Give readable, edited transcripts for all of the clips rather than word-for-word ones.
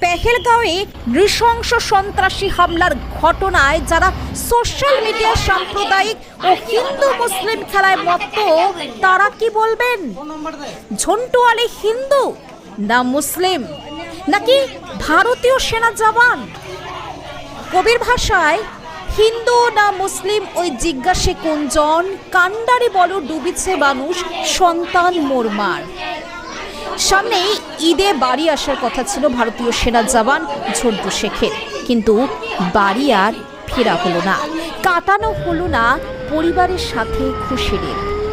পেহেলগাঁওয়ে নৃশংস সন্ত্রাসী হামলার ঘটনায় যারা সোশ্যাল মিডিয়ায় সাম্প্রদায়িক ও হিন্দু মুসলিম খেলায় মত্ত তারা কি বলবেন? ঝন্টু আলী হিন্দু না মুসলিম নাকি ভারতীয় সেনা জওয়ান? কবির ভাষায় হিন্দু না মুসলিম ওই জিজ্ঞাসে কুঞ্জন, কান্ডারি বলো ডুবিছে মানুষ, সন্তান মোরমার। সামনে ঈদে বাড়ি আসার কথা ছিল ভারতীয় সেনা জওয়ান ঝন্টু শেখের, কিন্তু বাড়ি আর ফেরা হলো না, কাটানো হলো না পরিবারের সাথে খুশির।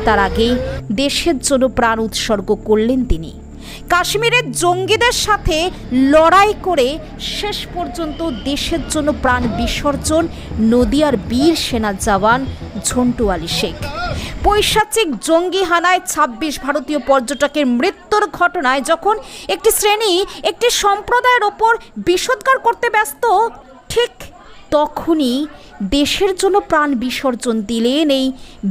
তার আগেই দেশের জন্য প্রাণ উৎসর্গ করলেন তিনি। কাশ্মীরের জঙ্গিদের সাথে লড়াই করে শেষ পর্যন্ত দেশের জন্য প্রাণ বিসর্জন নদিয়ার বীর সেনা জওয়ান ঝন্টু আলী শেখ। পৈশাচিক জঙ্গি হানায় ২৬ ভারতীয় পর্যটকের মৃত্যুর ঘটনায় যখন একটি শ্রেণী একটি সম্প্রদায়ের ওপর বিষোদ্গার করতে ব্যস্ত, ঠিক তখনই দেশের জন্য প্রাণ বিসর্জন দিলেন এই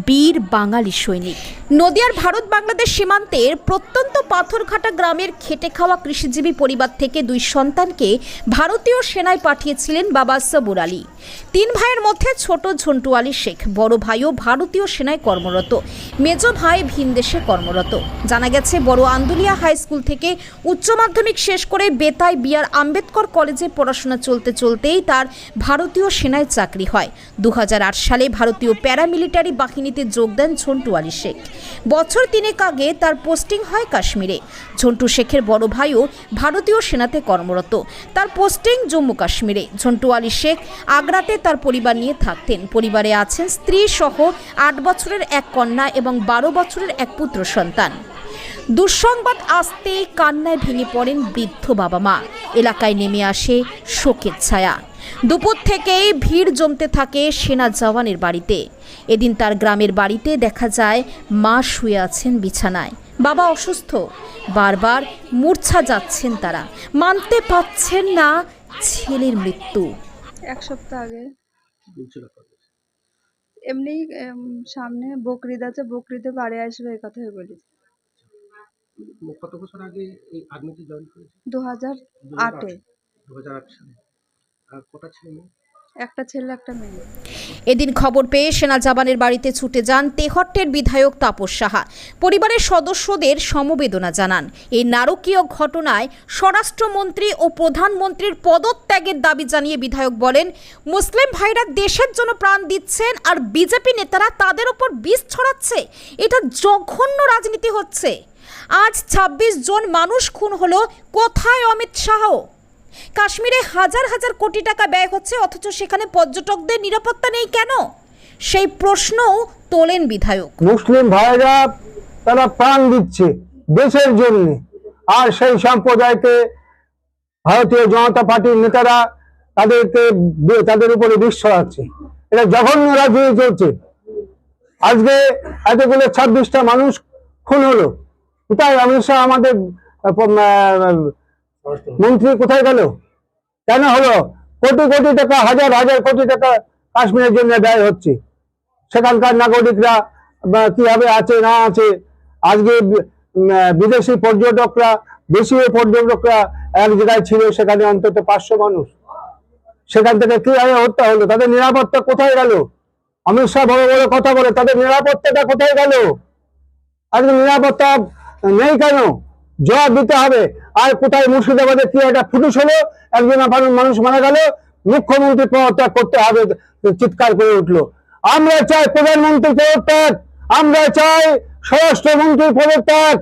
বীর বাঙালি সৈনিক। নদিয়ার ভারত বাংলাদেশ সীমান্তের প্রত্যন্ত পাথরঘাটা গ্রামের খেটে খাওয়া কৃষিজীবী পরিবার থেকে ২ সন্তানকে ভারতীয় সেনায় পাঠিয়েছিলেন বাবা সবুর আলী। ৩ ভাইয়ের মধ্যে ছোট ঝন্টু আলী শেখ, বড় ভাইও ভারতীয় সেনায় কর্মরত, মেজ ভাই ভিনদেশে কর্মরত। জানা গেছে বড় আন্দুলিয়া হাই স্কুল থেকে উচ্চ মাধ্যমিক শেষ করে বেতাই বিআর আম্বেদকর কলেজে পড়াশোনা চলতে চলতেই তার ভারতীয় সেনায় চাকরি হয়। ২০০৮ সালে ভারতীয় প্যারামিলিটারি বাহিনীতে যোগ দেন ঝন্টু আলী শেখ। বছর ৩ আগে তার পোস্টিং হয় কাশ্মীরে। ঝন্টু শেখের বড় ভাইও ভারতীয় সেনাতে কর্মরত, তার পোস্টিং জম্মু কাশ্মীরে। ঝন্টু আলী শেখ আগ্রাতে তার পরিবার নিয়ে থাকতেন। পরিবারে আছেন স্ত্রী সহ ৮ বছরের এক কন্যা এবং ১২ বছরের এক পুত্র সন্তান। দুঃসংবাদ আসতেই কান্নায় ভেঙে পড়েন বৃদ্ধ বাবা মা। এলাকায় নেমে আসে শোকের ছায়া। দুপুর থেকেই ভিড় জমতে থাকে সেনা জওয়ানের বাড়িতে। এদিন তার গ্রামের বাড়িতে দেখা যায় মা শুয়ে আছেন বিছানায়, বাবা অসুস্থ, বারবার মূর্ছা যাচ্ছেন তারা, মানতে পারছেন না ছেলের মৃত্যু। ১ সপ্তাহ আগে এমনি সামনে বকরিদ আছে, বকরিদে বাড়ি আসবে এই কথাই বলেছি। কত বছর আগে এই আর্মিতে জয়েন করেছে? ২০০৮-এ। ২০০৮ সালে। আর কটা ছেলে? একটা ছেলে একটা মেয়ে। এদিন খবর পেয়ে সেনা জওয়ানের বাড়িতে ছুটে যান তেহট্টের বিধায়ক তাপস সাহা। পরিবারের সদস্যদের সমবেদনা জানান। এই নারকীয় ঘটনায় স্বরাষ্ট্রমন্ত্রী ও প্রধানমন্ত্রীর পদত্যাগের দাবি জানিয়ে বিধায়ক বলেন, মুসলিম ভাইরা দেশের জন্য প্রাণ দিচ্ছেন আর বিজেপি নেতারা তাদের উপর বিষ ছড়াচ্ছে। এটা জঘন্য রাজনীতি হচ্ছে। আজ ২৬ জন মানুষ খুন হলো, কোথায় অমিত শাহ? কাশ্মীরে হাজার হাজার কোটি টাকা ব্যয় হচ্ছে, অথচ সেখানে পর্যটকদের নিরাপত্তা নেই কেন? সেই প্রশ্নও তোলেন বিধায়ক। মুসলিম ভাইরা তারা প্রাণ দিচ্ছে দেশের জন্য, আর সেই সম্প্রদায়কে ভারতীয় জনতা পার্টির নেতারা তাদের উপরে বিষ ছড়াচ্ছে। এটা জঘন্য রাজনীতি চলছে। আজকে এতগুলো ২৬টা মানুষ খুন হলো, কোথায় অমিত শাহ আমাদের মন্ত্রী কোথায় গেল? কেন হলো? কোটি কোটি টাকা, হাজার হাজার কোটি টাকা কাশ্মীরের জন্য ব্যয় হচ্ছে। সেখানকার নাগরিকরা কিভাবে আছে না আছে। আজকে বিদেশি পর্যটকরা, দেশীয় পর্যটকরা এক জায়গায় ছিল, সেখানে অন্তত ৫০০ মানুষ। সেখান থেকে কিভাবে হত্যা হলো? তাদের নিরাপত্তা কোথায় গেল? অমিত শাহ বড় বড় কথা বলে, তাদের নিরাপত্তাটা কোথায় গেল? আজকে নিরাপত্তা নেই কেন? জবাব দিতে হবে। আর কোথায় মুর্শিদাবাদে কি একটা ফুটুস হলো, একজন মানুষ মারা গেল, মুখ্যমন্ত্রী পদত্যাগ করতে হবে, চিৎকার করে উঠলো। আমরা চাই প্রধানমন্ত্রী পদত্যাগ, আমরা চাই স্বরাষ্ট্রমন্ত্রীর পদত্যাগ।